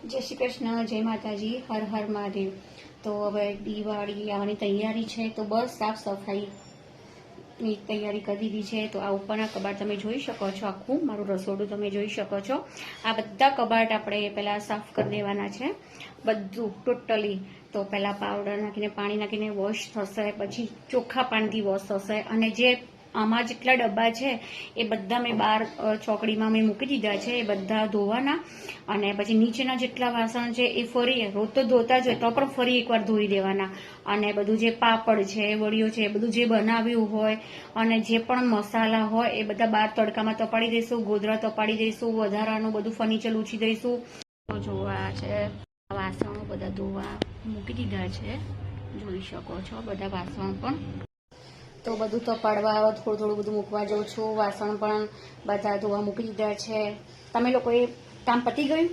જય શ્રી કૃષ્ણ, જય માતાજી, હર હર મહાદેવ। તો હવે દિવાળી આવવાની તૈયારી છે, તો બસ સાફ સફાઈની તૈયારી કરી દીધી છે। તો આ ઉપરના કબાટ તમે જોઈ શકો છો, આખું મારું રસોડું તમે જોઈ શકો છો। આ બધા કબાટ આપણે પહેલા સાફ કરી દેવાના છે, બધું ટોટલી। તો પહેલા પાવડર નાખીને પાણી નાખીને વોશ થશે, પછી ચોખ્ખા પાણીથી વોશ થશે, અને જે આમાં જેટલા ડબ્બા છે એ બધા મેં બહાર ચોકડીમાં મેં મૂકી દીધા છે, એ બધા ધોવાના। અને પછી નીચેના જેટલા વાસણ છે એ ફરી રોજ તો ધોતા જ હોય, તો પણ ફરી એકવાર ધોઈ દેવાના। અને બધું જે પાપડ છે, વડીઓ છે, બધું જે બનાવ્યું હોય અને જે પણ મસાલા હોય એ બધા બહાર તડકામાં તપાડી દઈશું, ગોદરા તપાડી દઈશું, વધારાનું બધું ફર્નિચર લૂછી દઈશું। તો જોવા છે, વાસણો બધા ધોવા મૂકી દીધા છે, જોઈ શકો છો બધા વાસણ પણ। તો બધું તપાડવા થોડું થોડું બધું મૂકવા જાઉં છું, વાસણ પણ બધા ધોવા મૂકી દીધા છે। તમે લોકોએ કામ પતી ગયું?